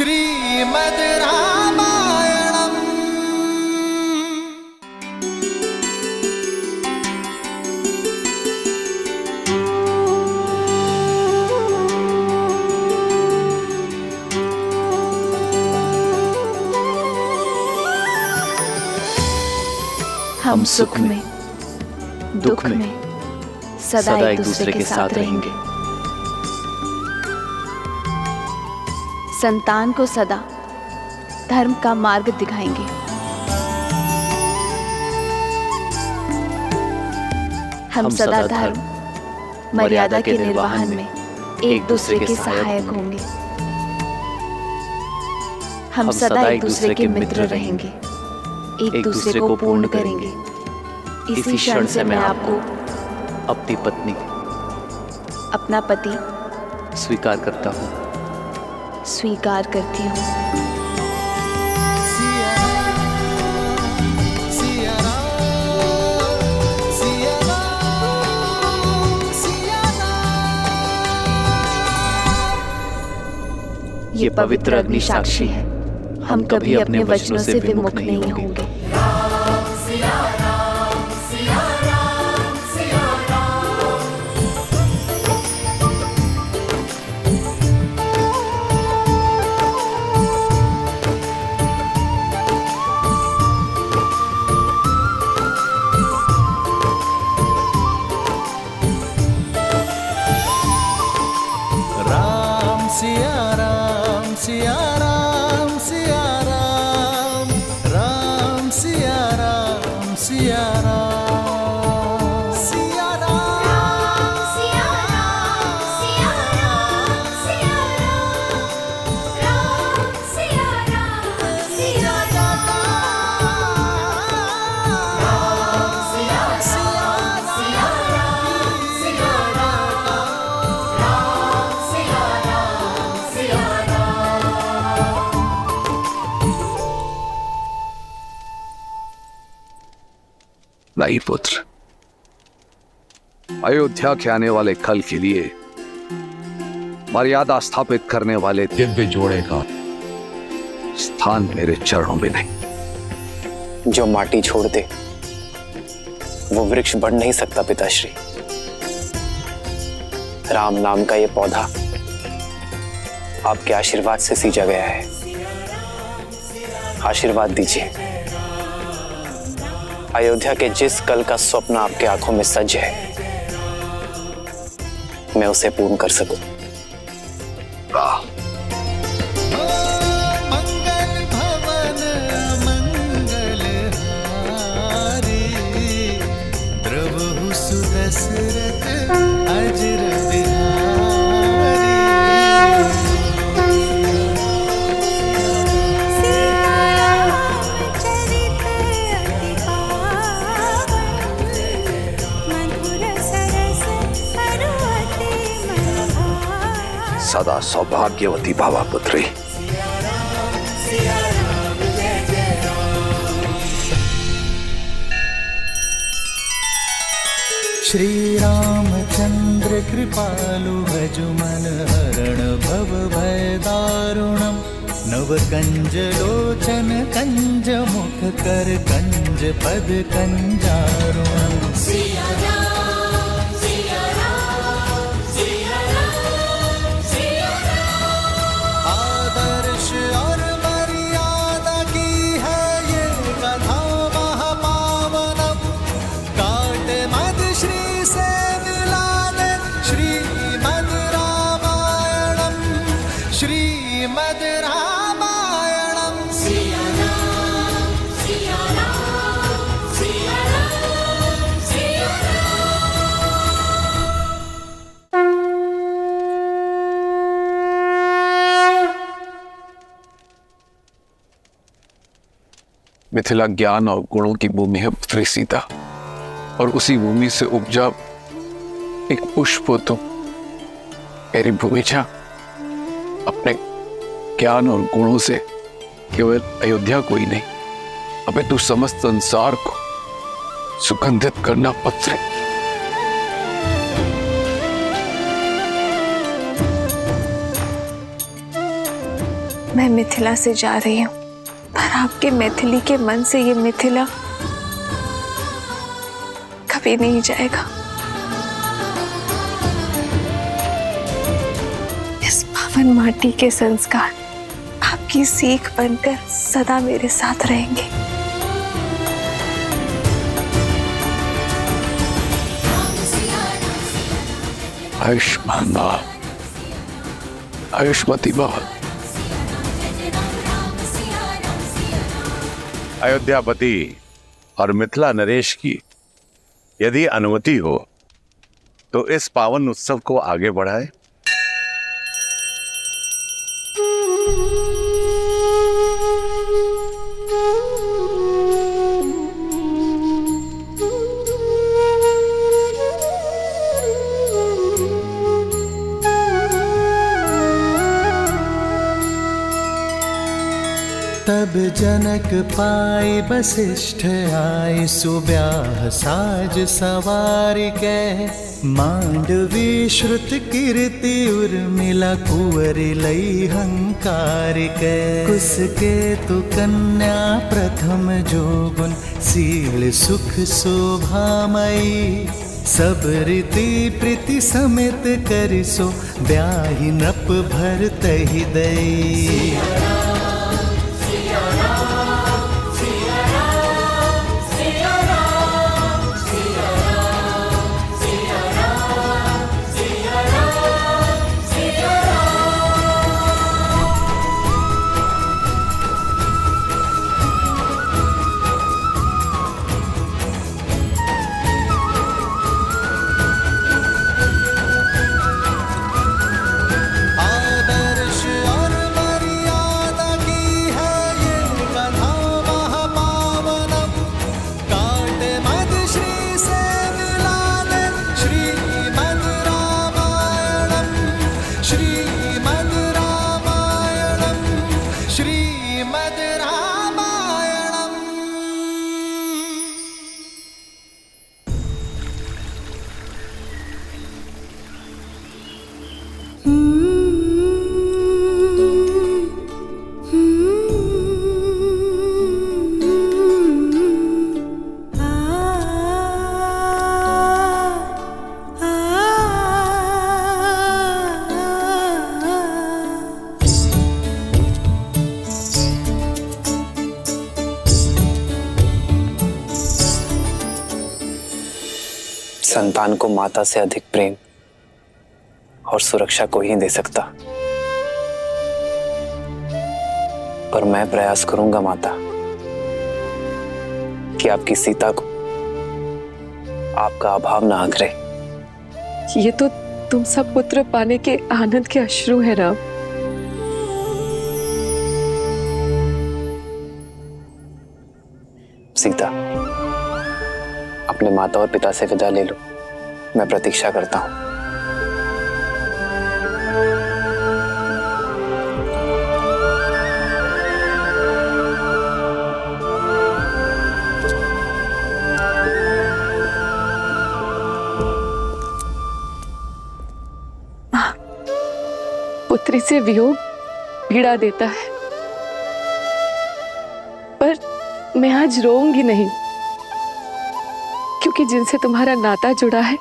श्रीमद् रामायणम्। हम सुख में दुख में सदा एक दूसरे के साथ रहेंगे। संतान को सदा धर्म का मार्ग दिखाएंगे। हम सदा धर्म मर्यादा के निर्वहन में एक दूसरे के सहायक होंगे। हम सदा एक दूसरे के मित्र रहेंगे, एक दूसरे को पूर्ण करेंगे। इसी क्षण से मैं आपको अपनी पत्नी अपना पति स्वीकार करता हूँ। स्वीकार करती हूँ। ये पवित्र अग्नि साक्षी है, हम कभी अपने वचनों से विमुख नहीं होंगे। नहीं पुत्र, अयोध्या के आने वाले कल के लिए मर्यादा स्थापित करने वाले दिव्य जोड़े का स्थान मेरे चरणों में नहीं। जो माटी छोड़ दे वो वृक्ष बढ़ नहीं सकता पिताश्री। राम नाम का ये पौधा आपके आशीर्वाद से सींचा गया है। आशीर्वाद दीजिए, अयोध्या के जिस कल का स्वप्न आपके आंखों में सज है, मैं उसे पूर्ण कर सकूं। मंगल भवन मंगल हारी, द्रवहु सुदशरथ अजर सदा सौभाग्यवती भावा पुत्री। श्री रामचंद्र कृपालु भजु मन हरण भव भय दारुणम। नव कंज लोचन कंज मुख कर कंज पद कंजारुणम। श्रीमद् रामायणम्। मिथिला ज्ञान और गुणों की भूमि है पुत्री सीता, और उसी भूमि से उपजा एक पुष्प हो तुम। मेरी भूमिजा अपने ज्ञान और गुणों से केवल अयोध्या को ही नहीं, अपितु समस्त संसार को सुगंधित करना पुत्री। मैं मिथिला से जा रही हूँ, पर आपके मैथिली के मन से ये मिथिला कभी नहीं जाएगा। इस पावन माटी के संस्कार आपकी सीख बनकर सदा मेरे साथ रहेंगे। आयुष्मान भव, आयुष्मती भव। अयोध्यापति और मिथिला नरेश की यदि अनुमति हो तो इस पावन उत्सव को आगे बढ़ाए। तब जनक पाए वशिष्ठ आए, सुब्याह साज सवार के। मांडवी श्रुत कीर्ति उर्मिला, कुंवर लई हंकार के। कुसके तु कन्या प्रथम जोगुन, सील सुख शोभामयी। सब रीति प्रीति समेत करिसो, ब्याहि नृप भर तहि दई। संतान को माता से अधिक प्रेम और सुरक्षा कोई ही दे सकता। पर मैं प्रयास करूंगा माता कि आपकी सीता को आपका अभाव ना आगरे। ये तो तुम सब पुत्र पाने के आनंद के अश्रु है राम। सीता, अपने माता और पिता से विदा ले लो। मैं प्रतीक्षा करता हूं। पुत्री से वियोग पीड़ा देता है, पर मैं आज रोऊंगी नहीं, क्योंकि जिनसे तुम्हारा नाता जुड़ा है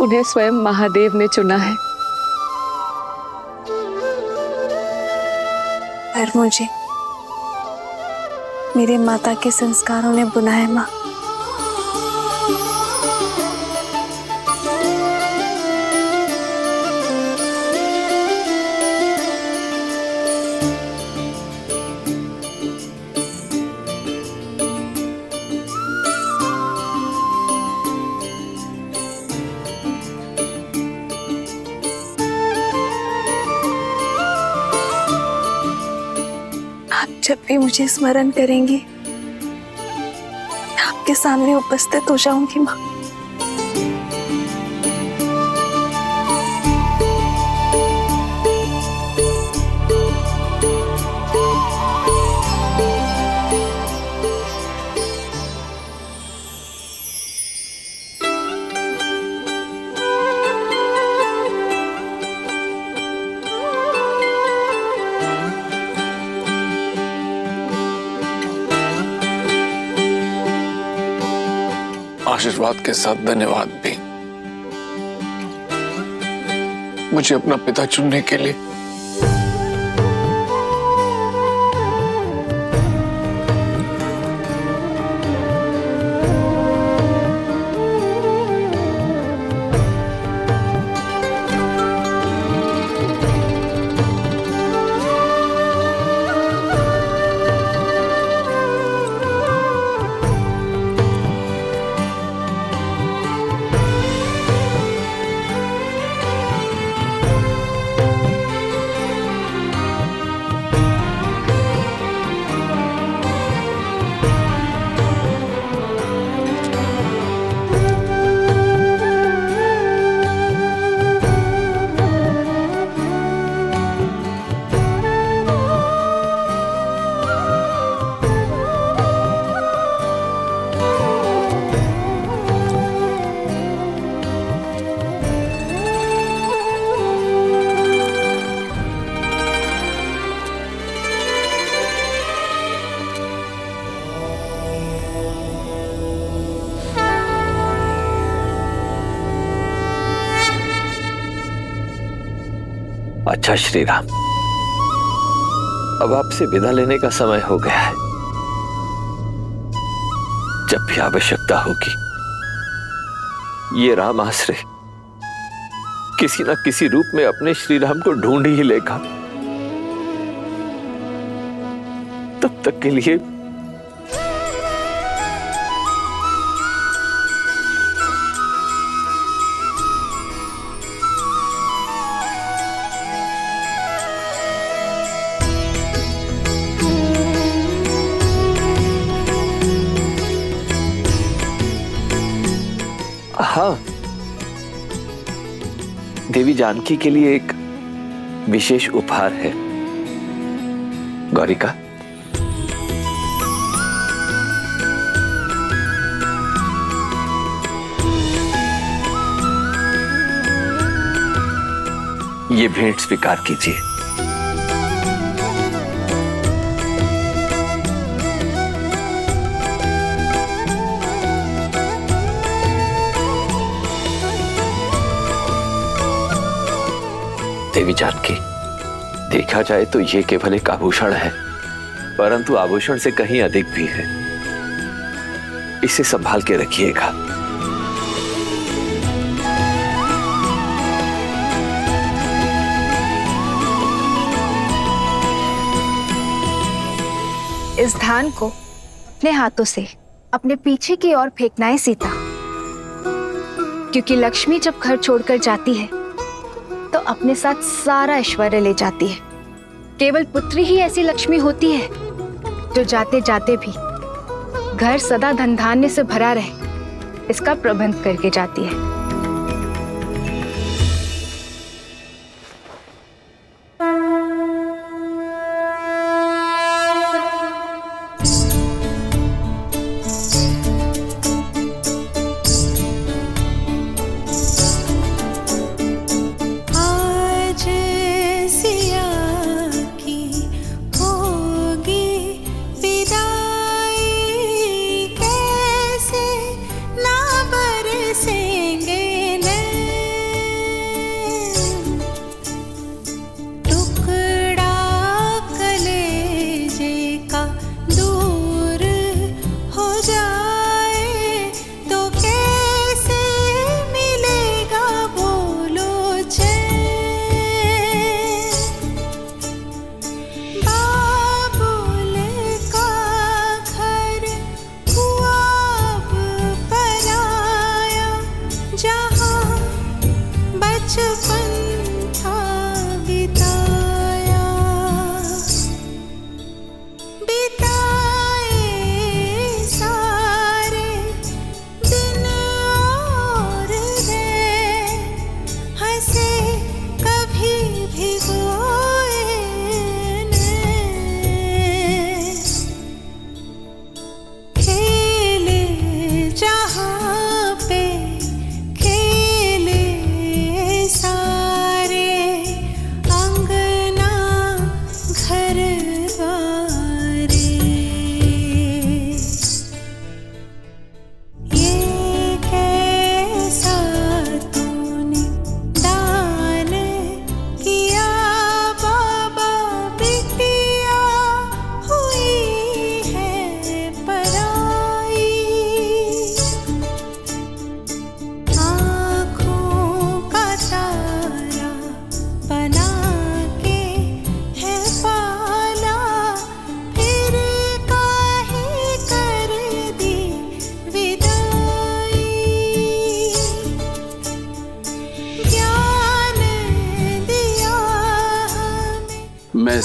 उन्हें स्वयं महादेव ने चुना है। पर मुझे मेरे माता के संस्कारों ने बुलाया माँ। जब भी मुझे स्मरण करेंगी मैं आपके सामने उपस्थित हो जाऊंगी माँ। आशीर्वाद के साथ धन्यवाद भी, मुझे अपना पिता चुनने के लिए। अच्छा श्री राम, अब आपसे विदा लेने का समय हो गया है। जब भी आवश्यकता होगी ये राम आश्रय किसी न किसी रूप में अपने श्री राम को ढूंढ ही लेगा। तब तक के लिए हाँ, देवी जानकी के लिए एक विशेष उपहार है। गौरिका, ये भेंट स्वीकार कीजिए। देवी जानकी, देखा जाए तो ये केवल एक आभूषण है, परंतु आभूषण से कहीं अधिक भी है। इसे संभाल के रखिएगा। इस धान को अपने हाथों से अपने पीछे की ओर फेंकना है सीता, क्योंकि लक्ष्मी जब घर छोड़कर जाती है तो अपने साथ सारा ऐश्वर्य ले जाती है। केवल पुत्री ही ऐसी लक्ष्मी होती है जो जाते जाते भी घर सदा धन धान्य से भरा रहे, इसका प्रबंध करके जाती है। ना बरसेंगे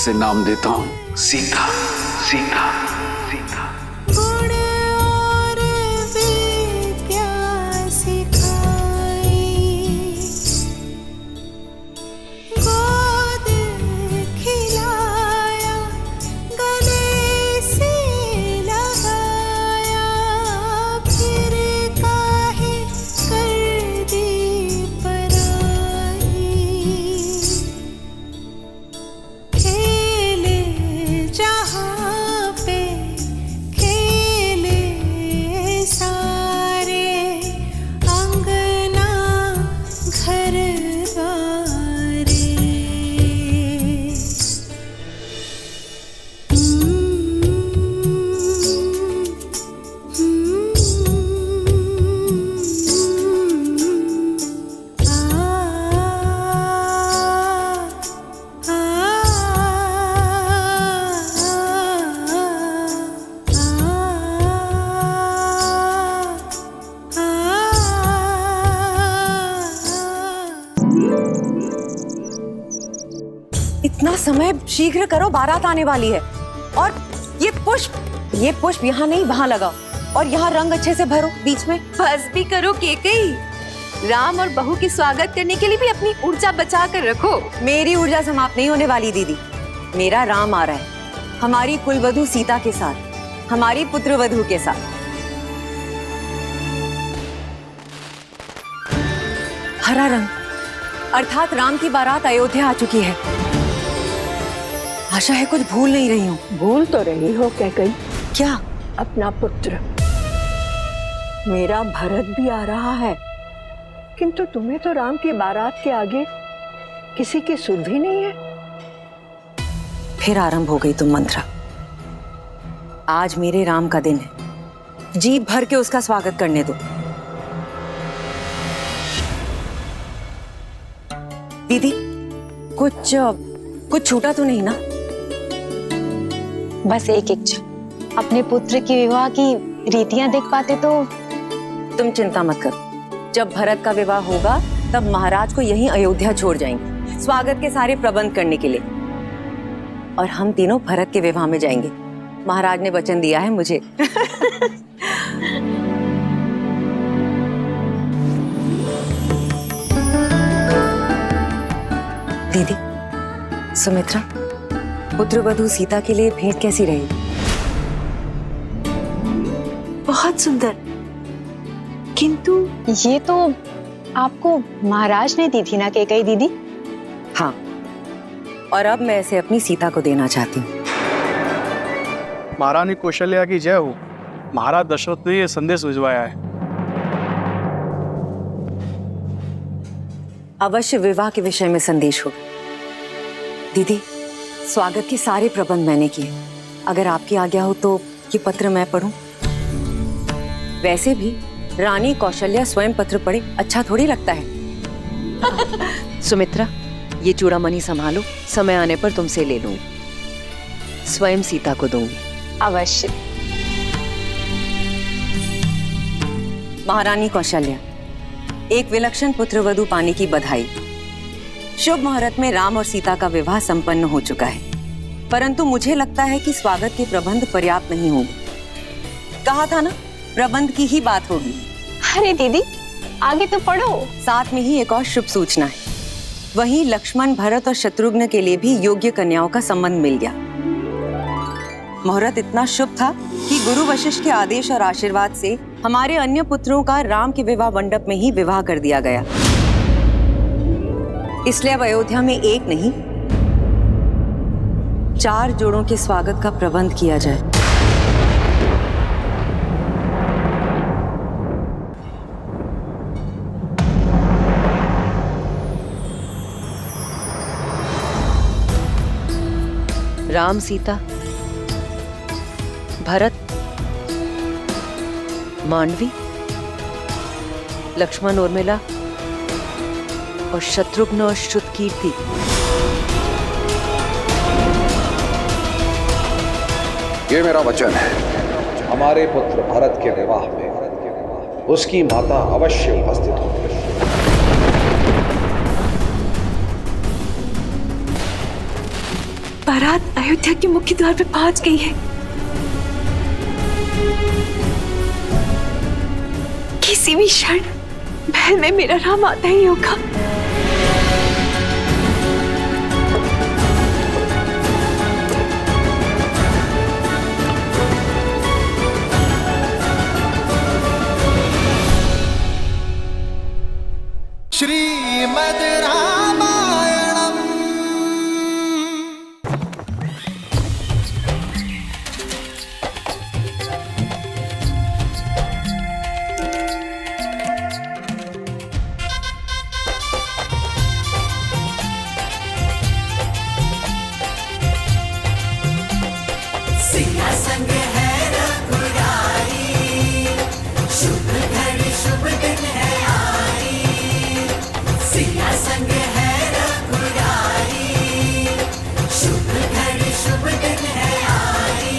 से नाम देता हूं सीता, सीता, सीता। गुण और विद्या सिखाई, गोद खिलाया, गले से लगाया, फिर काहे कर दी पराई। खेले जहाँ पे खेले सारे, अंगना घर द्वारे। इतना समय शीघ्र करो, बारात आने वाली है। और ये पुष्प यहाँ नहीं वहाँ लगाओ, और यहाँ रंग अच्छे से भरो बीच में। बस भी करो केकई। राम और बहू की स्वागत करने के लिए भी अपनी ऊर्जा बचा कर रखो। मेरी ऊर्जा समाप्त नहीं होने वाली दीदी। मेरा राम आ रहा है, हमारी कुलवधू सीता के साथ, हमारी पुत्रवधू के साथ। हरा रंग अर्थात राम की बारात अयोध्या आ चुकी है। आशा है कुछ भूल नहीं रही हूँ। भूल तो रही हो कैकई, क्या? अपना पुत्र। मेरा भरत भी आ रहा है, किंतु तुम्हें तो राम की बारात के आगे किसी की सुध भी नहीं है। फिर आरंभ हो गई तुम मंत्रा। आज मेरे राम का दिन है, जी भर के उसका स्वागत करने दो। दीदी कुछ छूटा तो नहीं ना? बस एक इच्छा, अपने पुत्र की विवाह की रीतियां देख पाते तो। तुम चिंता मत करो, जब भरत का विवाह होगा तब महाराज को यहीं अयोध्या छोड़ जाएंगे स्वागत के सारे प्रबंध करने के लिए, और हम तीनों भरत के विवाह में जाएंगे। महाराज ने वचन दिया है मुझे। दीदी, सुमित्रा, पुत्रवधू सीता के लिए भेंट कैसी रही? बहुत सुंदर, किंतु ये तो आपको महाराज ने दी थी ना कैकई दीदी? हाँ, और अब मैं इसे अपनी सीता को देना चाहती हूँ। महारानी कौशल्या की जय हो। महाराज दशरथ ने यह संदेश भिजवाया है। अवश्य विवाह के विषय में संदेश होगा। दीदी, स्वागत के सारे प्रबंध मैंने किए। अगर आपकी आज्ञा हो तो ये पत्र मैं पढूं? वैसे भी रानी कौशल्या स्वयं पत्र पढ़े अच्छा थोड़ी लगता है। सुमित्रा, ये चूड़ामणि संभालो, समय आने पर तुमसे ले लूंगी, स्वयं सीता को दूंगी। अवश्य। महारानी कौशल्या, एक विलक्षण पुत्रवधू पाने की बधाई। शुभ मुहूर्त में राम और सीता का विवाह संपन्न हो चुका है, परंतु मुझे लगता है कि स्वागत के प्रबंध पर्याप्त नहीं होंगे। कहा था ना, प्रबंध की ही बात होगी। अरे दीदी, आगे तो पढ़ो। साथ में ही एक और शुभ सूचना है। वहीं लक्ष्मण, भरत और शत्रुघ्न के लिए भी योग्य कन्याओं का संबंध मिल गया। मुहूर्त इतना शुभ था कि गुरु वशिष्ठ के आदेश और आशीर्वाद से हमारे अन्य पुत्रों का राम के विवाह मंडप में ही विवाह कर दिया गया। इसलिए अब अयोध्या में एक नहीं 4 जोड़ों के स्वागत का प्रबंध किया जाए। राम, सीता, भरत, मांडवी, लक्ष्मण, उर्मिला और शत्रुघ्न और श्रुतकीर्ति। ये मेरा वचन है, हमारे पुत्र भरत के विवाह में उसकी माता अवश्य उपस्थित होगी। बारात अयोध्या के मुख्य द्वार पे पहुंच गई है। किसी भी क्षण महल में मेरा राम आता ही होगा। श्रीमद् रामायणम्। सिया संग है रघुराई, शुभ घड़ी शुभ दिन है आई। सिया संग है रघुराई, शुभ घड़ी शुभ दिन है आई।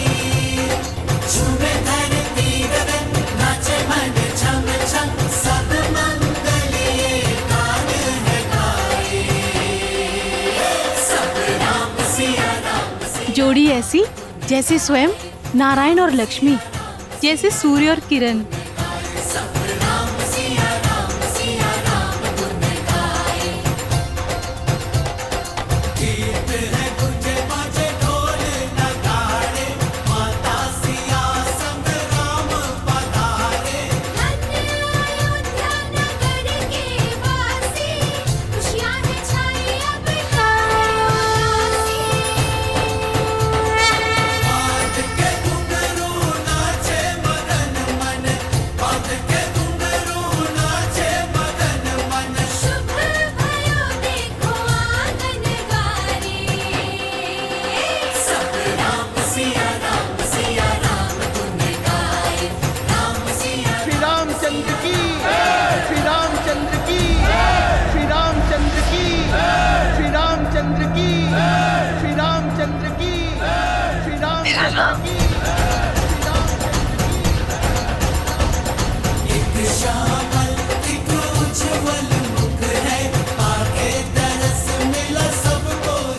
झूमे धरती गगन, नाचे मन छम छम, सब मंगल ये गान है गाए। सब राम सिया राम। जोड़ी ऐसी जैसे स्वयं नारायण और लक्ष्मी, जैसे सूर्य और किरण।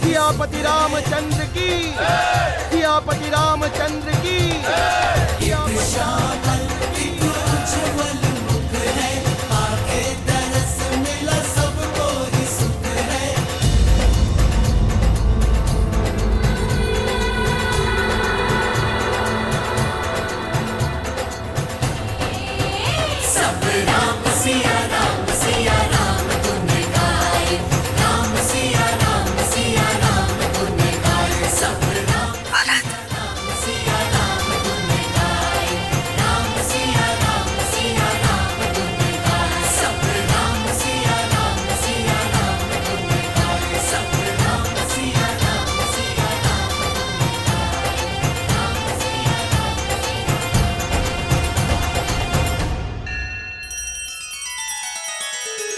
सियापति रामचंद्र की, सियापति रामचंद्र की।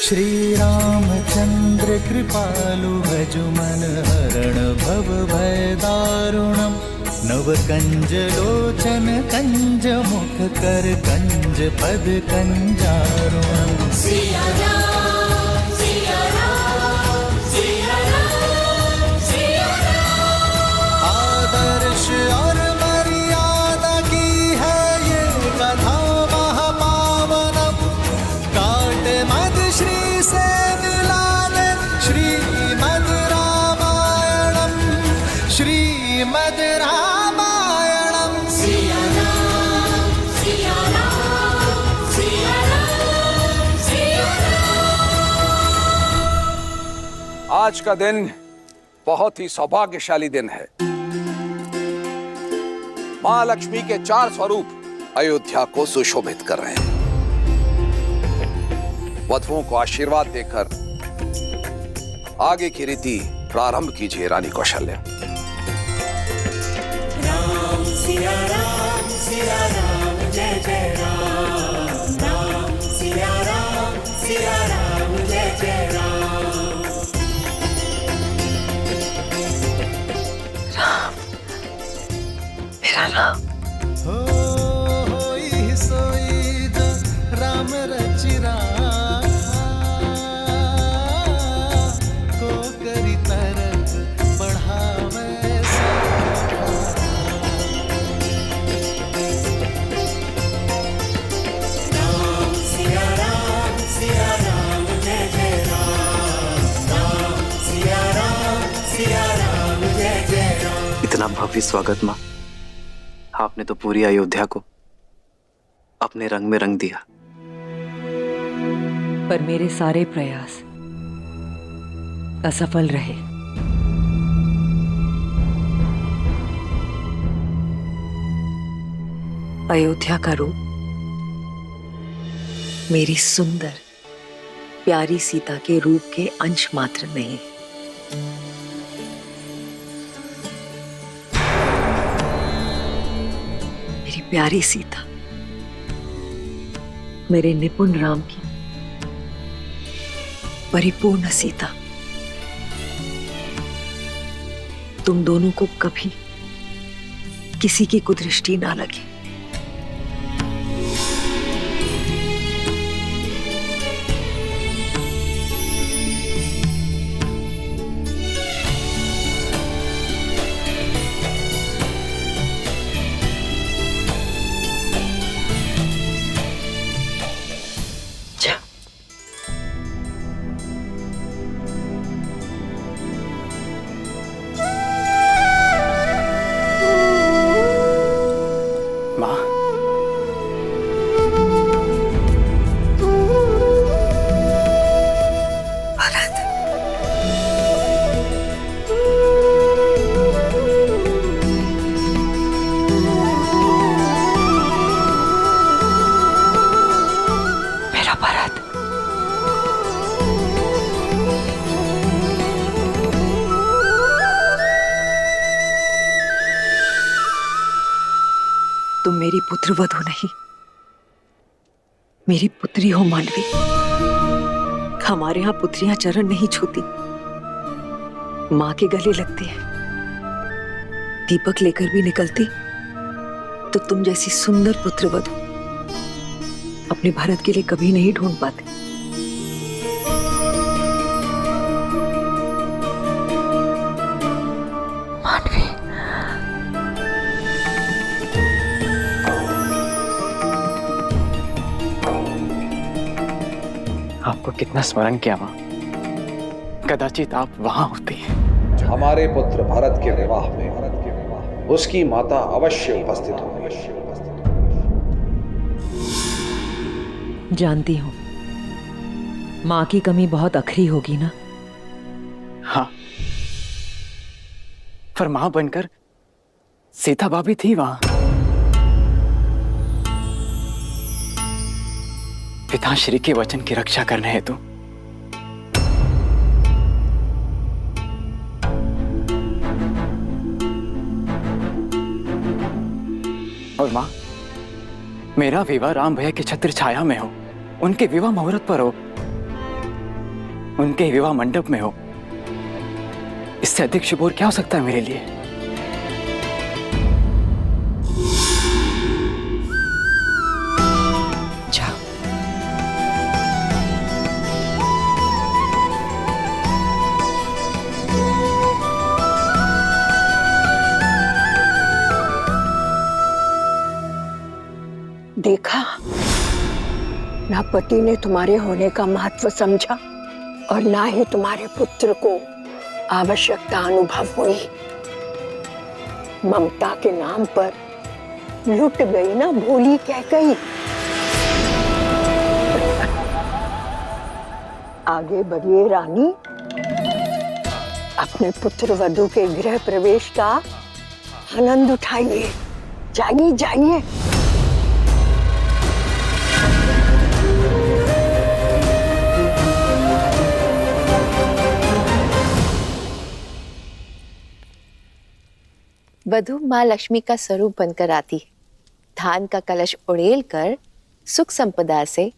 श्री रामचंद्र कृपालु भज मन हरण भव भय दारुणम। नव कंज लोचन कंज मुख कर कंज पद कंजारुणम। सिया राम सिया राम सिया राम सिया राम। आदर्श और मर्यादा की है ये कथा महापावनम। काट मद श्री से मिला दे श्रीमद् रामायणम। श्रीमद् रामायणम। सिया राम सिया राम सिया राम सिया राम। आज का दिन बहुत ही सौभाग्यशाली दिन है। मां लक्ष्मी के 4 स्वरूप अयोध्या को सुशोभित कर रहे हैं। वधुओं को आशीर्वाद देकर आगे की रीति प्रारंभ कीजिए रानी कौशल्या। राम सिया राम जय जय राम। राम सिया राम जय जय राम। राम, मेरा राम। होई सोई जो राम रचिरा को करी तरक बढ़ावे भव्य स्वागत माँ। आपने तो पूरी अयोध्या को अपने रंग में रंग दिया। पर मेरे सारे प्रयास असफल रहे। अयोध्या का रूप मेरी सुंदर प्यारी सीता के रूप के अंश मात्र नहीं। मेरी प्यारी सीता मेरे निपुण राम की परिपूर्ण सीता। तुम दोनों को कभी किसी की कुदृष्टि ना लगे। तुम मेरी पुत्रवधू नहीं, मेरी पुत्री हो मानवी। हमारे यहाँ पुत्रियां चरण नहीं छूती, माँ के गले लगती है। दीपक लेकर भी निकलती तो तुम जैसी सुंदर पुत्रवधू अपने भारत के लिए कभी नहीं ढूंढ पाते। आपको कितना स्मरण किया माँ, कदाचित आप वहां होती हैं। हमारे पुत्र भरत के विवाह में उसकी माता अवश्य उपस्थित होगी। जानती हूँ माँ की कमी बहुत अखरी होगी ना। हाँ, पर मां बनकर सीता भाभी थी वहां। पिताश्री के वचन की रक्षा करने हेतु। और मां, मेरा विवाह राम भैया की छत्र छाया में हो, उनके विवाह मुहूर्त पर हो, उनके विवाह मंडप में हो। इससे अधिक शुभ और क्या हो सकता है मेरे लिए। देखा, ना पति ने तुम्हारे होने का महत्व समझा और ना ही तुम्हारे पुत्र को आवश्यकता अनुभव हुई। ममता के नाम पर लुट गई ना भोली कैकेयी। आगे बढ़िए रानी, अपने पुत्र वधू के गृह प्रवेश का आनंद उठाइए। जाइए जाइए। वधू माँ लक्ष्मी का स्वरूप बनकर आती है। धान का कलश उड़ेल कर सुख संपदा से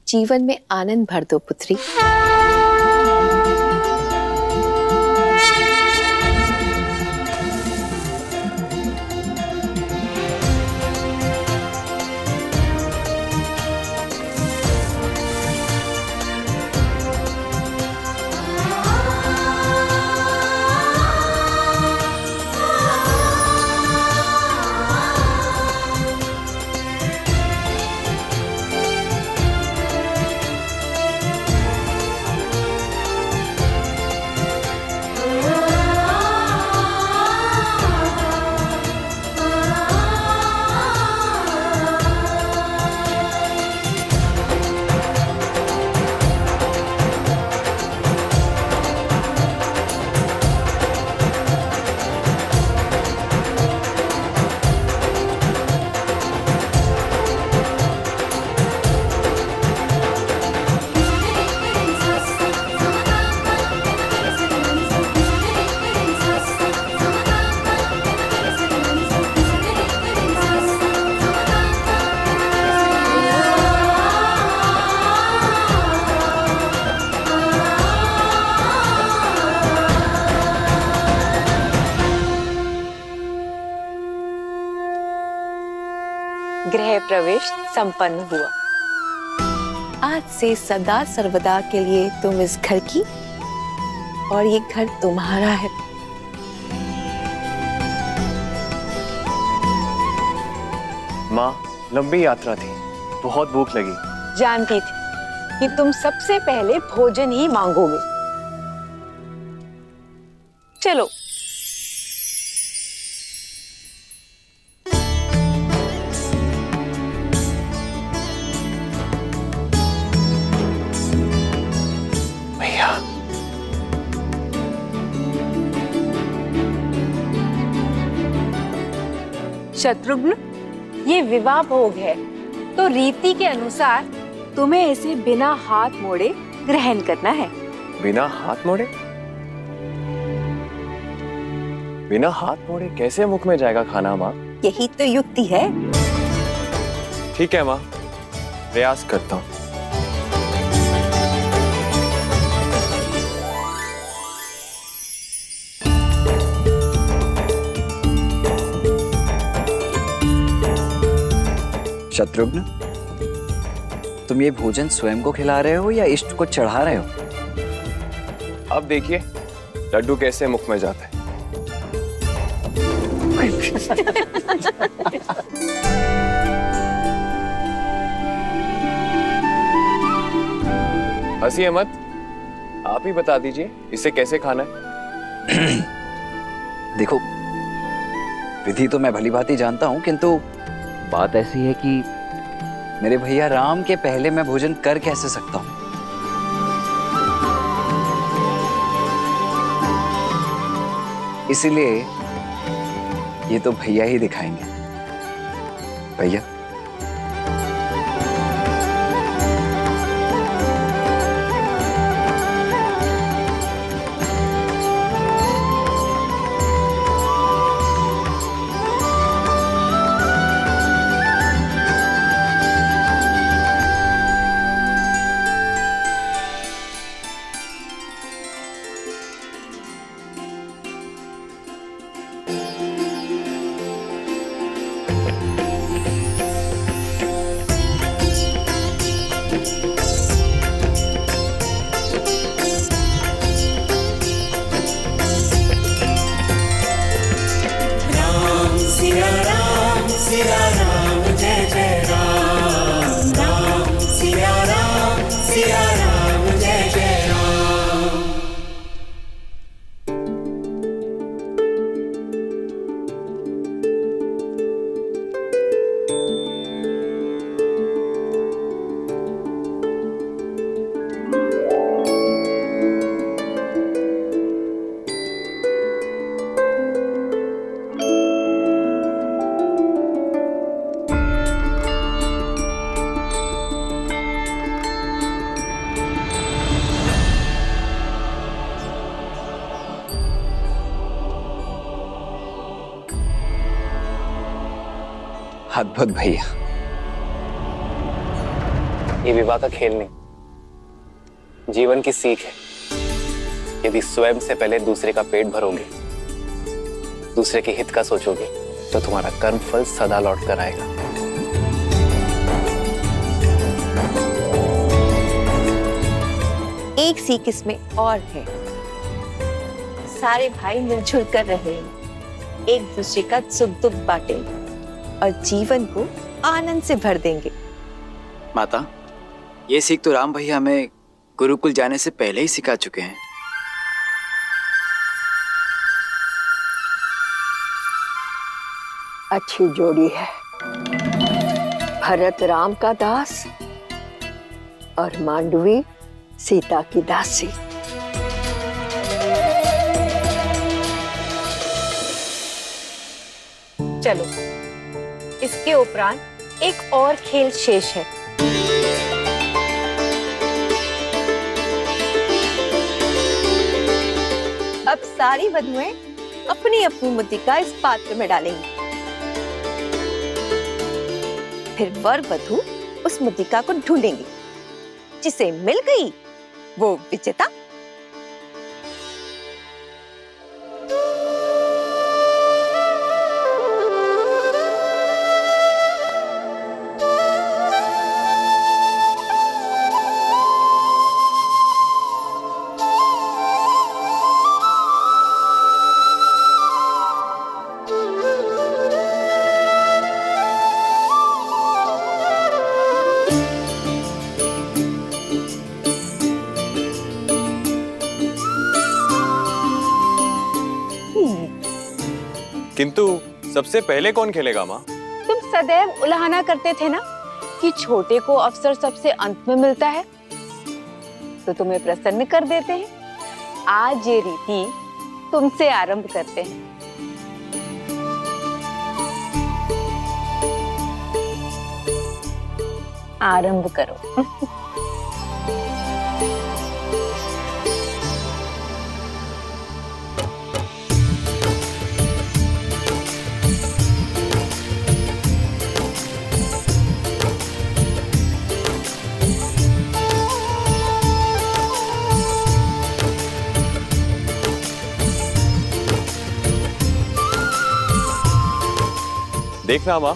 जीवन में आनंद भर दो पुत्री। गृह प्रवेश संपन्न हुआ। आज से सदा सर्वदा के लिए तुम इस घर की और ये घर तुम्हारा है। माँ, लंबी यात्रा थी, बहुत भूख लगी। जानती थी कि तुम सबसे पहले भोजन ही मांगोगे। चलो। भैया, शत्रुघ्न, ये विवाह भोग है, तो रीति के अनुसार तुम्हें इसे बिना हाथ मोड़े ग्रहण करना है। बिना हाथ मोड़े? बिना हाथ मोड़े कैसे मुख में जाएगा खाना माँ? यही तो युक्ति है। ठीक है माँ, प्रयास करता हूँ। शत्रुघ्न, तुम ये भोजन स्वयं को खिला रहे हो या इष्ट को चढ़ा रहे हो? अब देखिए लड्डू कैसे मुख में जाता है। हंसिए मत, आप ही बता दीजिए इसे कैसे खाना है। देखो, विधि तो मैं भली भांति जानता हूं, किंतु बात ऐसी है कि मेरे भैया राम के पहले मैं भोजन कर कैसे सकता हूं? इसीलिए ये तो भैया ही दिखाएंगे। भैया, सिया राम जय जय राम, राम सिया राम जय जय राम। अद्भुत भैया। ये विवाह का खेल नहीं, जीवन की सीख है। यदि स्वयं से पहले दूसरे का पेट भरोगे, दूसरे के हित का सोचोगे, तो तुम्हारा कर्म फल सदा लौट कर आएगा। एक सीख इसमें और है। सारे भाई मिलजुल कर रहे हैं, एक दूसरे का सुख दुख बांटेंगे और जीवन को आनंद से भर देंगे। माता, ये सीख तो राम भैया हमें गुरुकुल जाने से पहले ही सिखा चुके हैं। अच्छी जोड़ी है। भरत राम का दास और मांडवी सीता की दासी। चलो, इसके उपरांत एक और खेल शेष है। अब सारी वधुएं अपनी अपनी मुद्रिका इस पात्र में डालेंगी। फिर वर वधु उस मुद्रिका को ढूंढेंगी, जिसे मिल गई वो विजेता। किंतु सबसे पहले कौन खेलेगा माँ? तुम सदैव उलाहना करते थे ना कि छोटे को अवसर सबसे अंत में मिलता है, तो तुम्हें प्रसन्न कर देते हैं। आज ये रीति तुमसे आरंभ करते हैं। आरंभ करो। देखना माँ,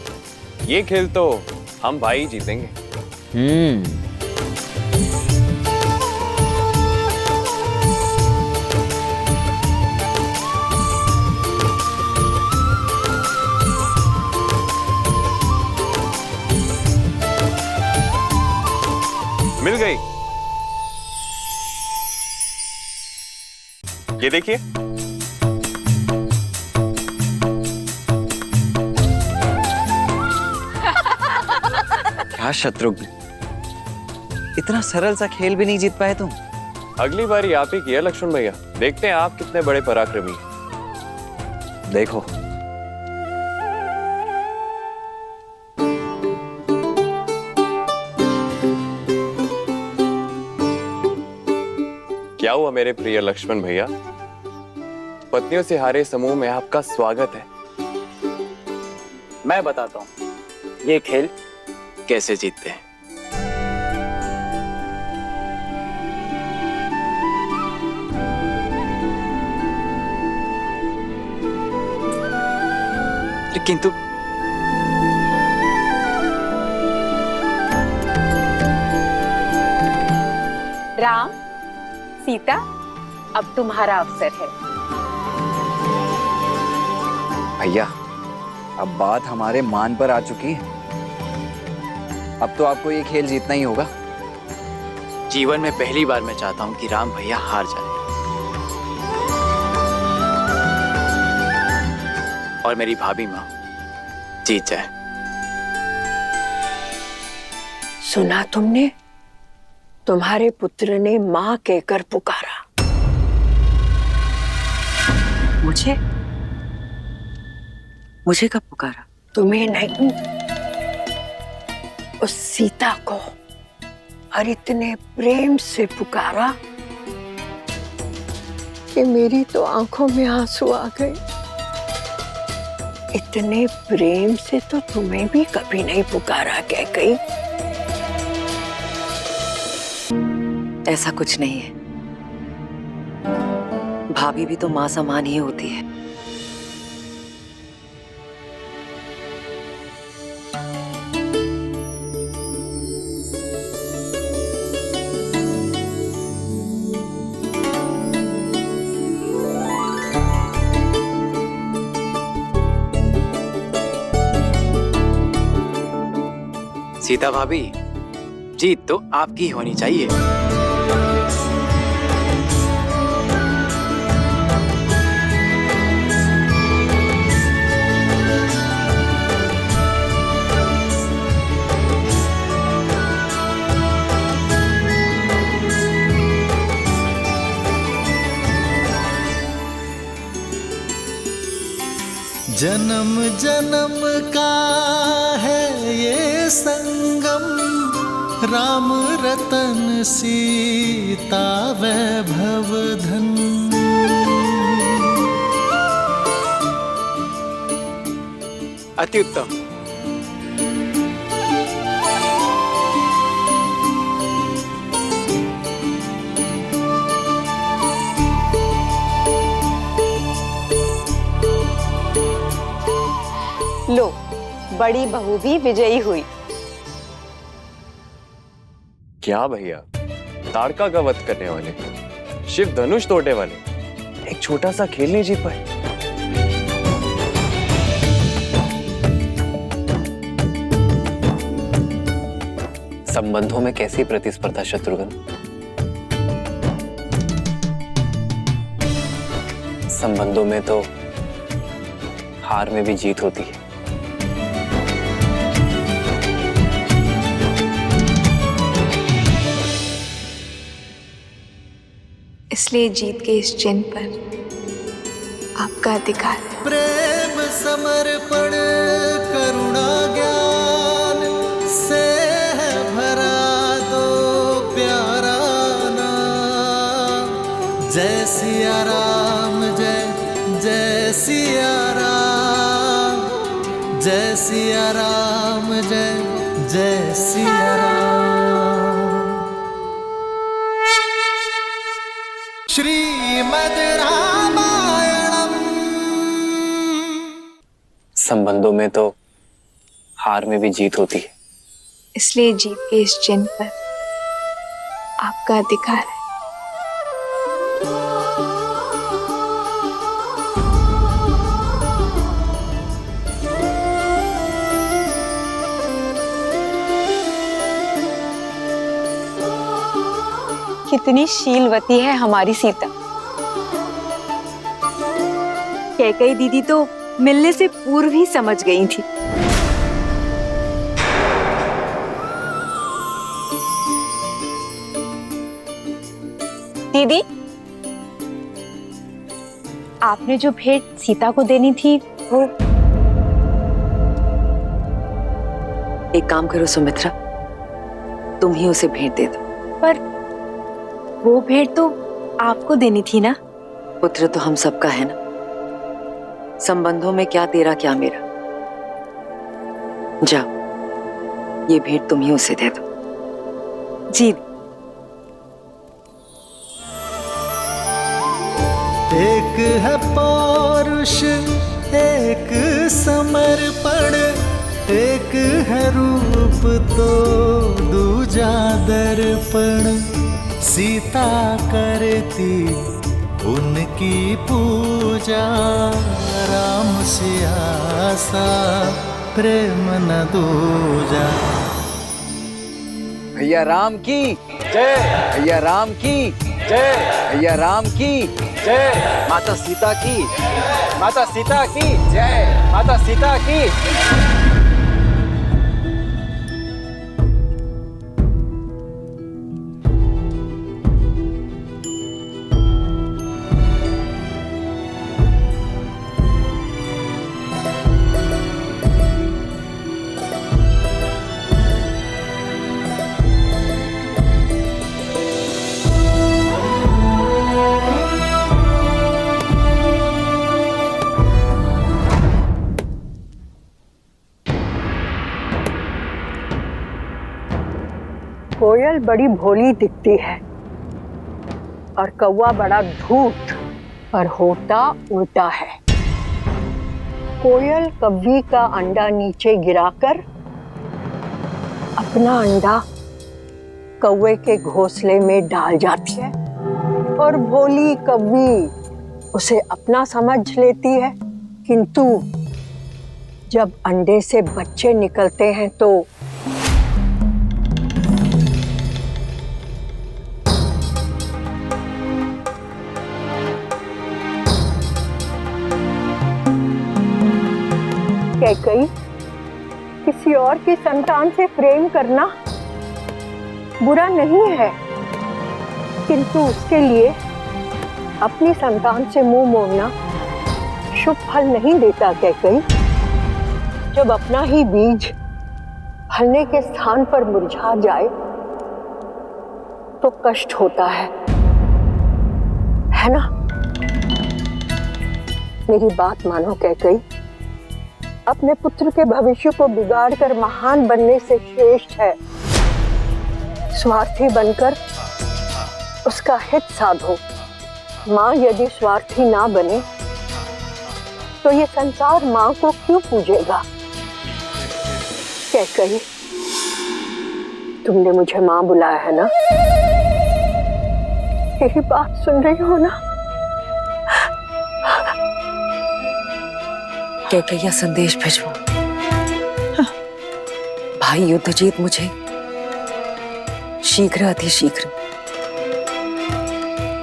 ये खेल तो हम भाई जीतेंगे। मिल गई। ये देखिए, क्या शत्रुघ्न, इतना सरल सा खेल भी नहीं जीत पाए तुम? अगली बारी आप ही किया लक्ष्मण भैया, देखते हैं आप कितने बड़े पराक्रमी हैं। देखो, क्या हुआ मेरे प्रिय लक्ष्मण भैया? पत्नियों से हारे समूह में आपका स्वागत है। मैं बताता हूँ ये खेल कैसे जीतते हैं। किंतु राम, सीता, अब तुम्हारा अवसर है। भैया, अब बात हमारे मान पर आ चुकी है। अब तो आपको ये खेल जीतना ही होगा। जीवन में पहली बार मैं चाहता हूँ कि राम भैया हार जाए और मेरी भाभी माँ जीत जाए। सुना तुमने? तुम्हारे पुत्र ने माँ कहकर पुकारा। मुझे कब पुकारा? तुम्हें नहीं, उस सीता को। और इतने प्रेम से पुकारा कि मेरी तो आंखों में आंसू आ गए। इतने प्रेम से तो तुम्हें भी कभी नहीं पुकारा कैकई। ऐसा कुछ नहीं है, भाभी भी तो माँ समान ही होती है। सीता भाभी, जीत तो आपकी होनी चाहिए। जन्म जन्म का है ये संगम, राम रतन सीता वैभव धन। अति उत्तम। लो, बड़ी बहू भी विजयी हुई। क्या भैया, ताड़का का वध करने वाले, शिव धनुष तोड़ने वाले, एक छोटा सा खेल नहीं जीत पाए। संबंधों में कैसी प्रतिस्पर्धा शत्रुघ्न? संबंधों में तो हार में भी जीत होती है। इसलिए जीत के इस चिन्ह पर आपका अधिकार है। प्रेम समर्पण करुणा ज्ञान से है भरा दो प्यारा नाम। जय सिया राम जय जय सिया राम, जय सिया राम जय जय सिया राम। श्रीमद् रामायणम। संबंधों में तो हार में भी जीत होती है। इसलिए जीत के इस चिन्ह पर आपका अधिकार है। कितनी शीलवती है हमारी सीता। कैकई दीदी तो मिलने से पूर्व ही समझ गई थी। दीदी, आपने जो भेंट सीता को देनी थी वो। एक काम करो सुमित्रा, तुम ही उसे भेंट दे दो। पर वो भेंट तो आपको देनी थी ना। पुत्र तो हम सबका है ना। संबंधों में क्या तेरा क्या मेरा। जाओ, ये भेंट तुम ही उसे दे दो। जी। एक है पौरुष एक समर्पण, एक है रूप तो दूजा दर्पण। सीता करती उनकी पूजा, राम सिया सा प्रेम न दूजा। भैया राम की जय, भैया राम की जय, भैया राम की जय, माता सीता की, माता सीता की जय, माता सीता की। कोयल बड़ी भोली दिखती है और कौवा बड़ा धूर्त, पर होता उल्टा है। कोयल कव्वी का अंडा नीचे गिराकर अपना अंडा कौवे के घोंसले में डाल जाती है, और भोली कव्वी उसे अपना समझ लेती है। किंतु जब अंडे से बच्चे निकलते हैं तो कैकई, किसी और की संतान से प्रेम करना बुरा नहीं है, किंतु उसके लिए अपनी संतान से मुंह मोड़ना शुभ फल नहीं देता। कैकई, जब अपना ही बीज फलने के स्थान पर मुरझा जाए तो कष्ट होता है ना? मेरी बात मानो कैकई, अपने पुत्र के भविष्य को बिगाड़कर महान बनने से श्रेष्ठ है स्वार्थी बनकर उसका हित साधो। माँ यदि स्वार्थी ना बने तो ये संसार माँ को क्यों पूजेगा? कैकई, तुमने मुझे माँ बुलाया है ना? यही बात सुन रही हो ना? कैकैया संदेश भिजवाओ। भाई युद्धजीत मुझे शीघ्र अतिशीघ्र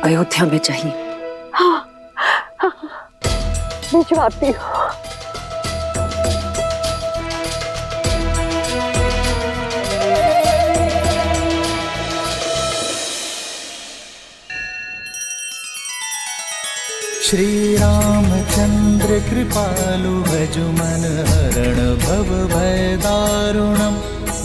अयोध्या में चाहिए। भिजवाती हो। श्री रामचंद्र कृपालु भजु मन हरण भव भय दारुणम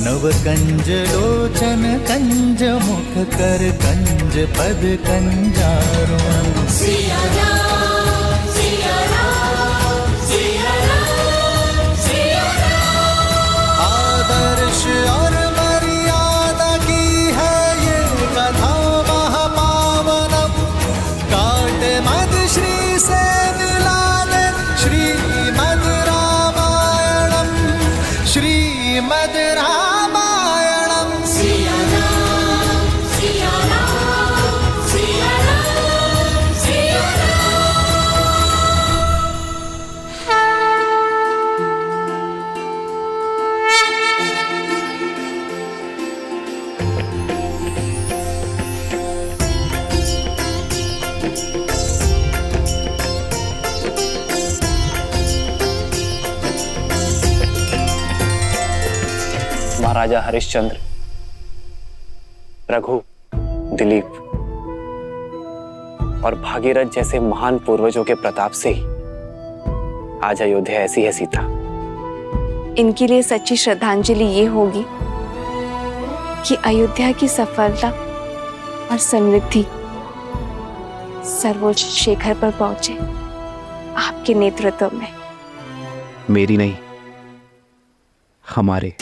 नव कंज लोचन कंज मुख कर कंज पद कंजारुणम सिया राम सिया राम सिया राम सिया राम। आदर्श और मर्यादा की है ये कथा महापावनम काट मद श्री से मिला ले श्रीमद रामायणम श्रीमद रामायणम सिया राम सिया राम सिया राम सिया महाराजा हरिश्चंद्र, रघु, दिलीप और भागीरथ जैसे महान पूर्वजों के प्रताप से ही आज अयोध्या ऐसी है सीता। इनके लिए सच्ची श्रद्धांजलि ये होगी कि अयोध्या की सफलता और समृद्धि सर्वोच्च शिखर पर पहुंचे आपके नेतृत्व में। मेरी नहीं, हमारे,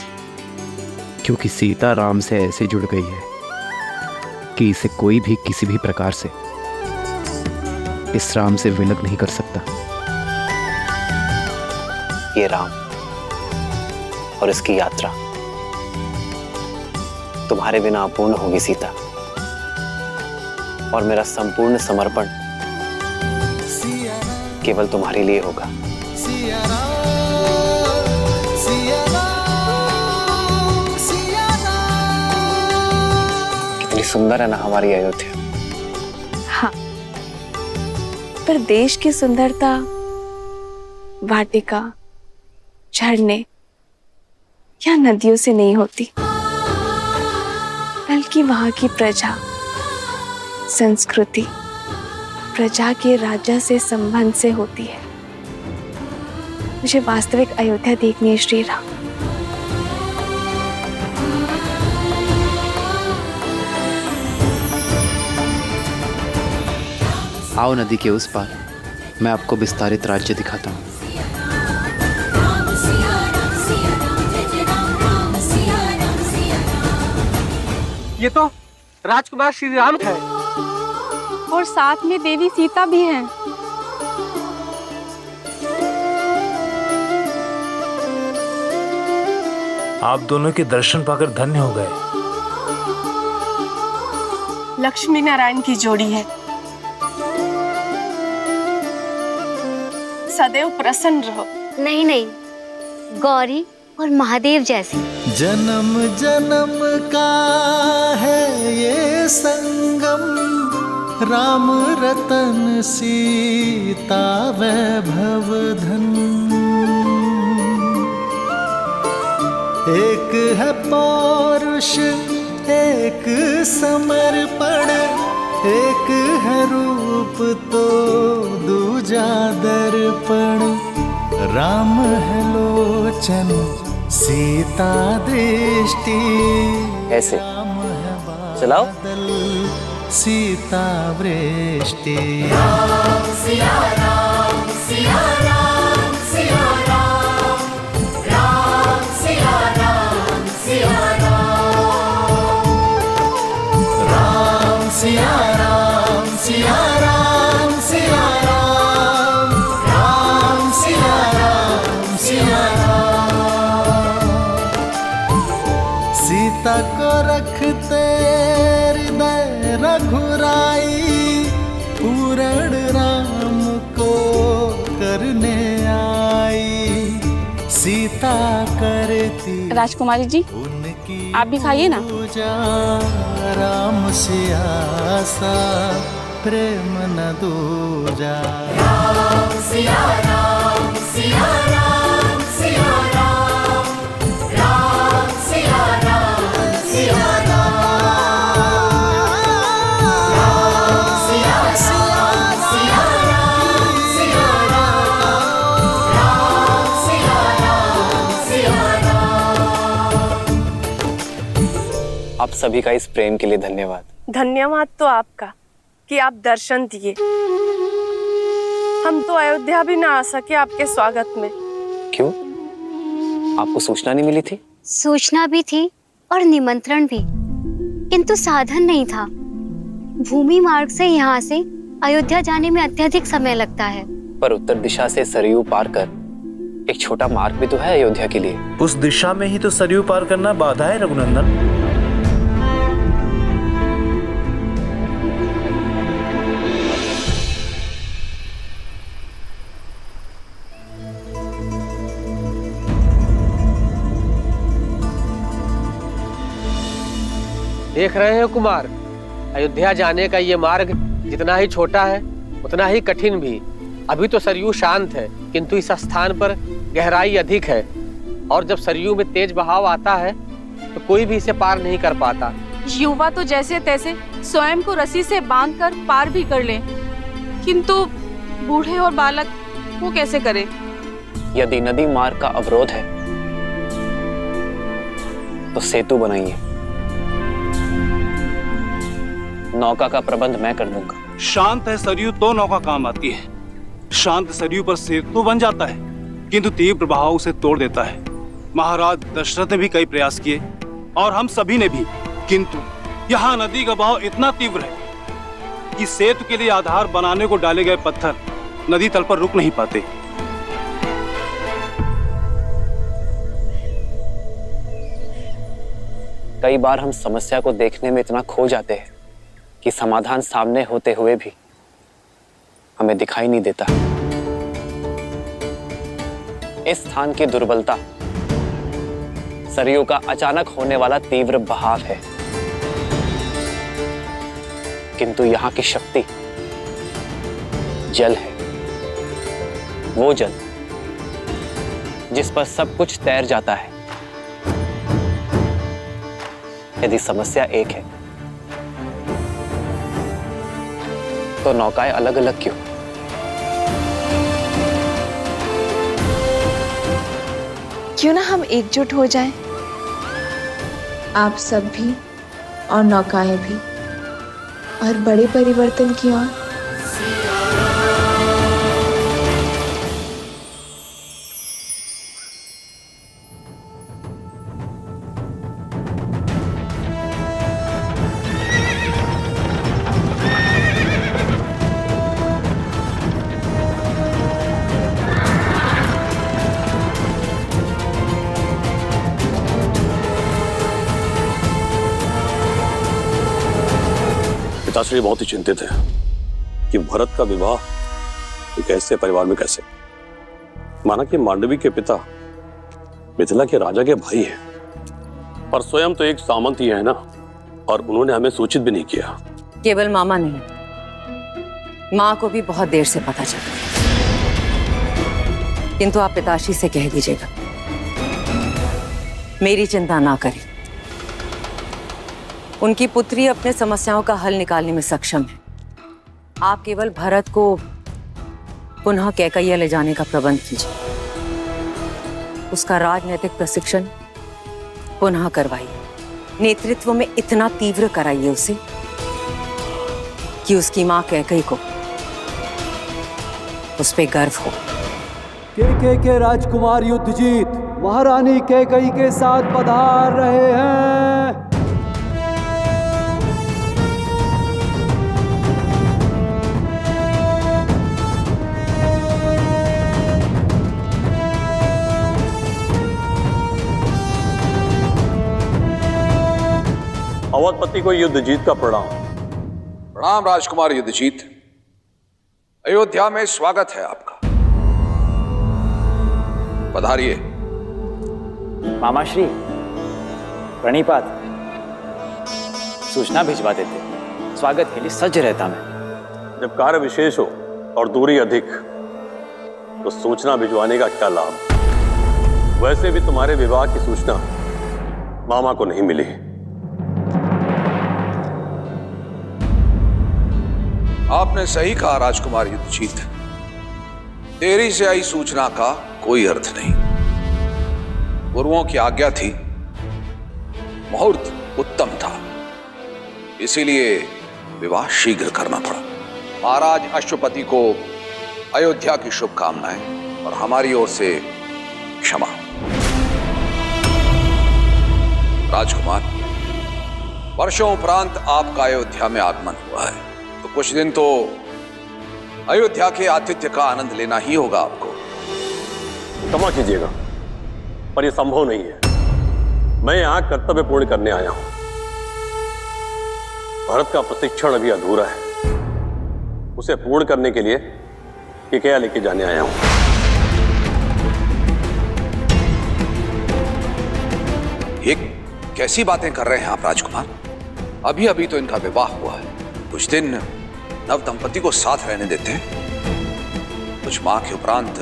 क्योंकि सीता राम से ऐसे जुड़ गई है कि इसे कोई भी किसी भी प्रकार से इस राम से विलग नहीं कर सकता। ये राम और इसकी यात्रा तुम्हारे बिना अपूर्ण होगी सीता, और मेरा संपूर्ण समर्पण केवल तुम्हारे लिए होगा। सिया राम सिया राम सिया राम। कितनी सुंदर है ना हमारी अयोध्या। हाँ, पर देश की सुंदरता वाटिका, झरने या नदियों से नहीं होती, बल्कि वहां की प्रजा, संस्कृति, प्रजा के राजा से संबंध से होती है। मुझे वास्तविक अयोध्या देखनी है श्री राम। आओ नदी के उस पार, मैं आपको विस्तारित राज्य दिखाता हूँ। ये तो राजकुमार श्री राम है और साथ में देवी सीता भी हैं। आप दोनों के दर्शन पाकर धन्य हो गए। लक्ष्मी नारायण की जोड़ी है, सदैव प्रसन्न रहो। नहीं नहीं, गौरी और महादेव जैसी। जन्म जन्म का है ये संगम, राम रतन सीता वैभव धन। एक है पौरुष एक समर्पण, एक है रूप तो दूजा दर्पण। राम है लोचन सीता दृष्टि, ऐसे चलाओ। सीता वृष्टि। राम सिया राम सिया राम सिया राम, राम सिया राम सिया राम, राम सिया राम सिया राम सिया राम, राम सिया राम सिया राम। सीता को रखते हृदय रघुराई, पूर्ण राम को करने आई। सीता करती राजकुमारी जी, आप भी खाइए ना। राम से आसा प्रेम न दूजा। राम सिया राम सिया राम सिया राम, राम सिया राम सिया राम, राम सिया राम सिया राम, आप सभी का इस प्रेम के लिए धन्यवाद। धन्यवाद तो आपका कि आप दर्शन दिए। हम तो अयोध्या भी ना आ सके आपके स्वागत में। क्यों? आपको सूचना नहीं मिली थी? सूचना भी थी और निमंत्रण भी, किंतु साधन नहीं था। भूमि मार्ग से यहाँ से अयोध्या जाने में अत्यधिक समय लगता है। पर उत्तर दिशा से सरयू पार कर एक छोटा मार्ग भी तो है अयोध्या के लिए। उस दिशा में ही तो सरयू पार करना बाधा है रघुनंदन। देख रहे हैं कुमार, अयोध्या जाने का ये मार्ग जितना ही छोटा है उतना ही कठिन भी। अभी तो सरयू शांत है, किंतु इस स्थान पर गहराई अधिक है और जब सरयू में तेज बहाव आता है तो कोई भी इसे पार नहीं कर पाता। युवा तो जैसे तैसे स्वयं को रस्सी से बांधकर पार भी कर लें, किंतु बूढ़े और बालक वो कैसे करें? यदि नदी मार्ग का अवरोध है तो सेतु बनाइए। नौका का प्रबंध मैं कर दूंगा। शांत है सरयू तो नौका काम आती है। शांत सरयू पर सेतु बन जाता है, किंतु तीव्र बहाव उसे तोड़ देता है। महाराज दशरथ ने भी कई प्रयास किए और हम सभी ने भी, किंतु यहाँ नदी का बहाव इतना तीव्र है कि सेतु के लिए आधार बनाने को डाले गए पत्थर नदी तल पर रुक नहीं पाते। कई बार हम समस्या को देखने में इतना खो जाते हैं कि समाधान सामने होते हुए भी हमें दिखाई नहीं देता। इस स्थान की दुर्बलता सरयू का अचानक होने वाला तीव्र बहाव है, किंतु यहाँ की शक्ति जल है। वो जल जिस पर सब कुछ तैर जाता है। यदि समस्या एक है तो नौकाएं अलग अलग क्यों? क्यों ना हम एकजुट हो जाएं? आप सब भी और नौकाएं भी, और बड़े परिवर्तन की ओर। पिताश्री बहुत ही चिंतित है कि भरत का विवाह एक ऐसे परिवार में कैसे। माना कि मांडवी के पिता मिथिला के राजा के भाई हैं, पर स्वयं तो एक सामंत ही है ना, और उन्होंने हमें सूचित भी नहीं किया। केवल मामा नहीं, माँ को भी बहुत देर से पता चला, किंतु आप पिताश्री से कह दीजिएगा मेरी चिंता ना करें। उनकी पुत्री अपने समस्याओं का हल निकालने में सक्षम है। आप केवल भरत को पुनः कैकैया ले जाने का प्रबंध कीजिए। उसका राजनीतिक प्रशिक्षण पुनः करवाइए। नेतृत्व में इतना तीव्र कराइए उसे कि उसकी मां कैकई को उस पे गर्व हो। के राजकुमार युद्धजीत महारानी कैकई के साथ पधार रहे हैं। अवधपति को युद्धजीत का प्रणाम। प्रणाम राजकुमार युद्धजीत। अयोध्या में स्वागत है आपका, पधारिए। मामाश्री प्रणिपात। सूचना भिजवा देते, स्वागत के लिए सज्ज रहता मैं। जब कार्य विशेष हो और दूरी अधिक तो सूचना भिजवाने का क्या लाभ। वैसे भी तुम्हारे विवाह की सूचना मामा को नहीं मिली। आपने सही कहा राजकुमार युद्धजीत, देरी से आई सूचना का कोई अर्थ नहीं। गुरुओं की आज्ञा थी मुहूर्त उत्तम था, इसीलिए विवाह शीघ्र करना पड़ा। महाराज अश्वपति को अयोध्या की शुभकामनाएं और हमारी ओर से क्षमा। राजकुमार, वर्षों उपरांत आपका अयोध्या में आगमन हुआ है, तो कुछ दिन तो अयोध्या के आतिथ्य का आनंद लेना ही होगा आपको। क्षमा कीजिएगा, पर यह संभव नहीं है। मैं यहां कर्तव्य पूर्ण करने आया हूं। भरत का प्रशिक्षण अभी अधूरा है, उसे पूर्ण करने के लिए केकया लेके जाने आया हूं। ये कैसी बातें कर रहे हैं आप राजकुमार? अभी अभी तो इनका विवाह हुआ है, कुछ दिन नव दंपति को साथ रहने देते हैं। कुछ माह के उपरांत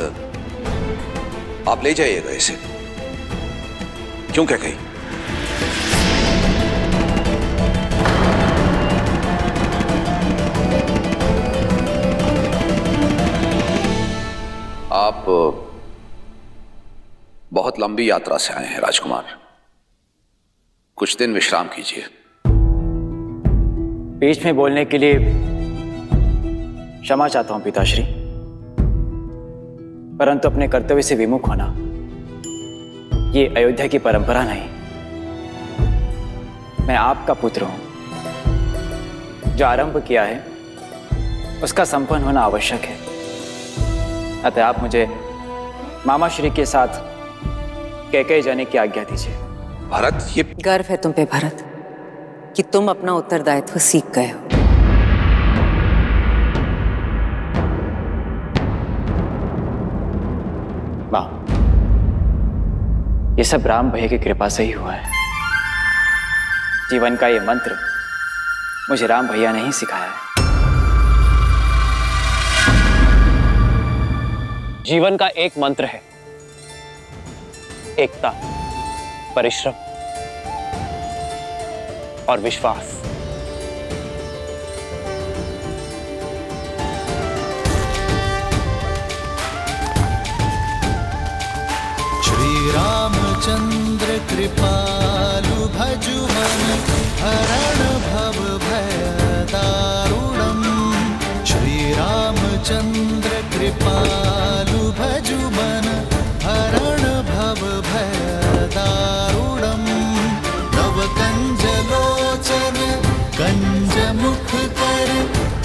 आप ले जाइएगा इसे। क्यों क्या कही? आप बहुत लंबी यात्रा से आए हैं राजकुमार, कुछ दिन विश्राम कीजिए। बीच में बोलने के लिए क्षमा चाहता हूं पिताश्री, परंतु अपने कर्तव्य से विमुख होना ये अयोध्या की परंपरा नहीं। मैं आपका पुत्र हूं, जो आरंभ किया है उसका संपन्न होना आवश्यक है। अतः आप मुझे मामा श्री के साथ कैकेयी जाने की आज्ञा दीजिए। भरत, ये गर्व है तुम पे भरत कि तुम अपना उत्तरदायित्व सीख गए हो। माँ, ये सब राम भैया की कृपा से ही हुआ है। जीवन का ये मंत्र मुझे राम भैया ने ही सिखाया है। जीवन का एक मंत्र है, एकता, परिश्रम और विश्वास। श्री रामचंद्र कृपालु भजु मन हरण भव भय दारुणम। श्री रामचंद्र कृपालु भजु मन हरण भव भय दारुणम। नव कंज लोचन कंज मुख कर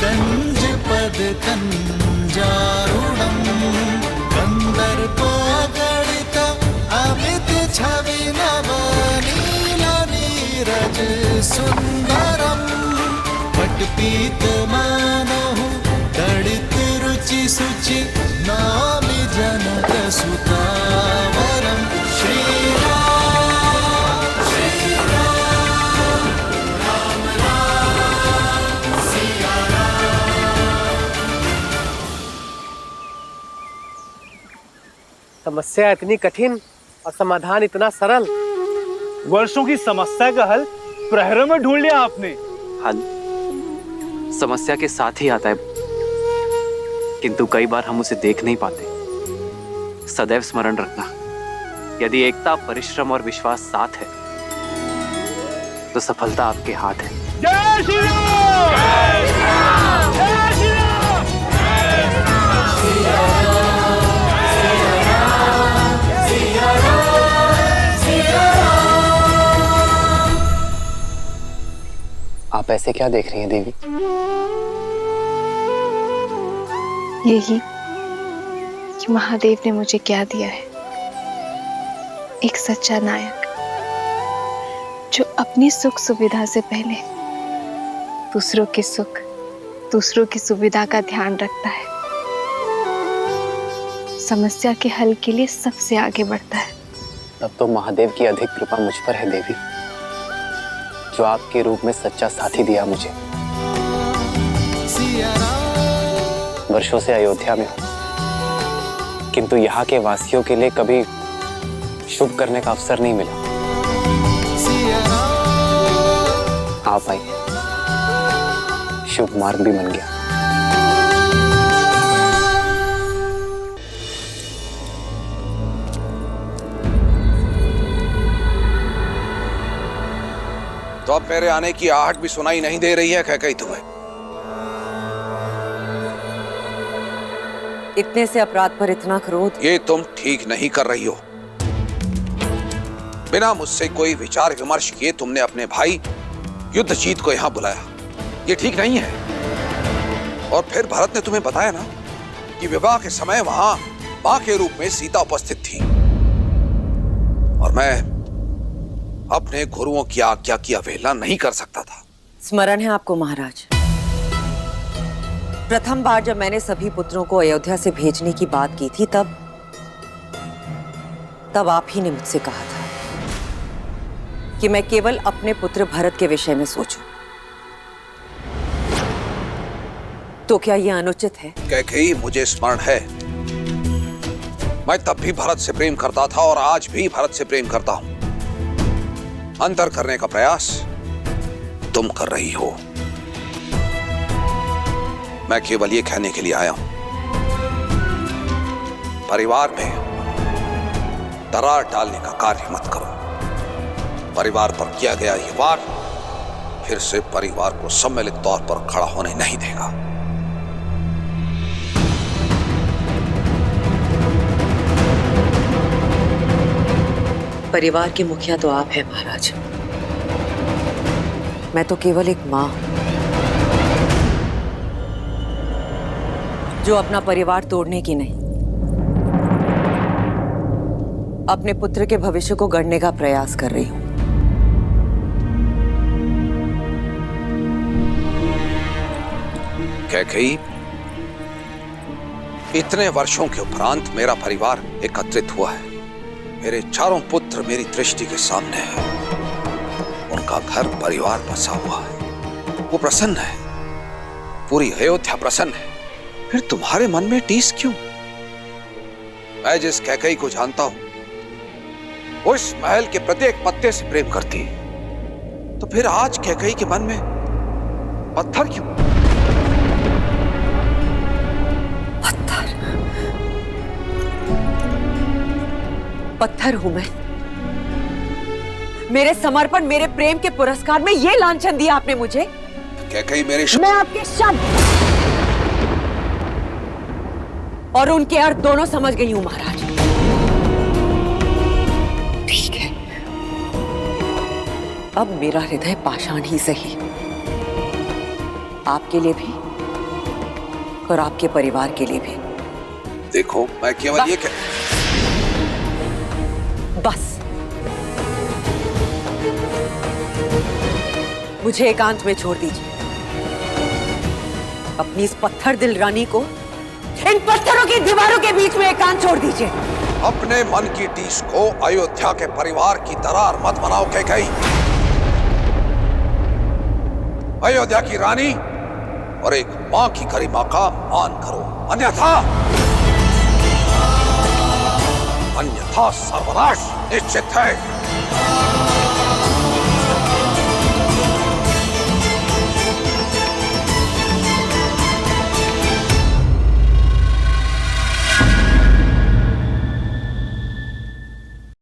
कंज पद कंजारुणम। कंदर्प गणित अमित छवि नव नील नीरज सुंदरम। पटपीत मानहु तड़ित रुचि सुचि नामि जनक सुतावरम। श्री राम श्री राम राम राम सिया राम। समस्या इतनी कठिन और समाधान इतना सरल। वर्षों की समस्या का हल प्रहरों में ढूंढ लिया आपने। हल समस्या के साथ ही आता है, किंतु कई बार हम उसे देख नहीं पाते। सदैव स्मरण रखना, यदि एकता, परिश्रम और विश्वास साथ है तो सफलता आपके हाथ है। जय श्री राम! जय श्री राम! जय श्री राम! सिया राम सिया राम सिया राम। आप ऐसे क्या देख रही हैं देवी? यही कि महादेव ने मुझे क्या दिया है, एक सच्चा नायक जो अपनी सुख सुविधा से पहले दूसरों के सुख, दूसरों की सुविधा का ध्यान रखता है, समस्या के हल के लिए सबसे आगे बढ़ता है। तब तो महादेव की अधिक कृपा मुझ पर है देवी, जो आपके रूप में सच्चा साथी दिया मुझे। वर्षों से अयोध्या में हूं, किंतु यहाँ के वासियों के लिए कभी शुभ करने का अवसर नहीं मिला। आप आई, शुभ मार्ग भी बन गया। तो अब मेरे आने की आहट भी सुनाई नहीं दे रही है कैकेयी तुम्हें? इतने से अपराध पर इतना क्रोध? ये तुम ठीक नहीं कर रही हो। बिना मुझसे कोई विचार विमर्श किए तुमने अपने भाई युद्धजीत को यहां बुलाया। ये ठीक नहीं है। और फिर भरत ने तुम्हें बताया ना कि विवाह के समय वहां मां के रूप में सीता उपस्थित थी, और मैं अपने गुरुओं की आज्ञा की अवहेलना नहीं कर सकता था। स्मरण है आपको महाराज, प्रथम बार जब मैंने सभी पुत्रों को अयोध्या से भेजने की बात की थी, तब आप ही ने मुझसे कहा था कि मैं केवल अपने पुत्र भरत के विषय में सोचूं। तो क्या यह अनुचित है? कैकेयी, मुझे स्मरण है, मैं तब भी भरत से प्रेम करता था और आज भी भरत से प्रेम करता हूं। अंतर करने का प्रयास तुम कर रही हो। मैं केवल ये कहने के लिए आया हूं, परिवार में दरार डालने का कार्य मत करो। परिवार पर किया गया ये वार फिर से परिवार को सम्मिलित तौर पर खड़ा होने नहीं देगा। परिवार के मुखिया तो आप हैं महाराज, मैं तो केवल एक मां हूं जो अपना परिवार तोड़ने की नहीं, अपने पुत्र के भविष्य को गढ़ने का प्रयास कर रही हूं। कैकेयी, इतने वर्षों के उपरांत मेरा परिवार एकत्रित हुआ है। मेरे चारों पुत्र मेरी दृष्टि के सामने हैं। उनका घर परिवार बसा हुआ है, वो प्रसन्न है, पूरी अयोध्या प्रसन्न है। फिर तुम्हारे मन में टीस क्यों? मैं जिस कैकेयी को जानता हूं वो इस महल के प्रत्येक पत्ते से प्रेम करती है, तो फिर आज कैकेयी के मन में पत्थर क्यों? पत्थर हूं मैं? मेरे समर्पण, मेरे प्रेम के पुरस्कार में ये लांछन दिया आपने मुझे? कैकेयी, मेरे मैं आपके शब्द और उनके अर्थ दोनों समझ गई हूं महाराज। ठीक है, अब मेरा हृदय पाषाण ही सही, आपके लिए भी और आपके परिवार के लिए भी। देखो, मैं केवल ये बस मुझे एकांत में छोड़ दीजिए। अपनी इस पत्थर दिल रानी को इन पत्थरों की दीवारों के बीच में एकांत छोड़ दीजिए। अपने मन की टीस को अयोध्या के परिवार की दरार मत बनाओ कैकेयी। अयोध्या की रानी और एक मां की गरिमा का मान करो, अन्यथा सर्वनाश निश्चित है।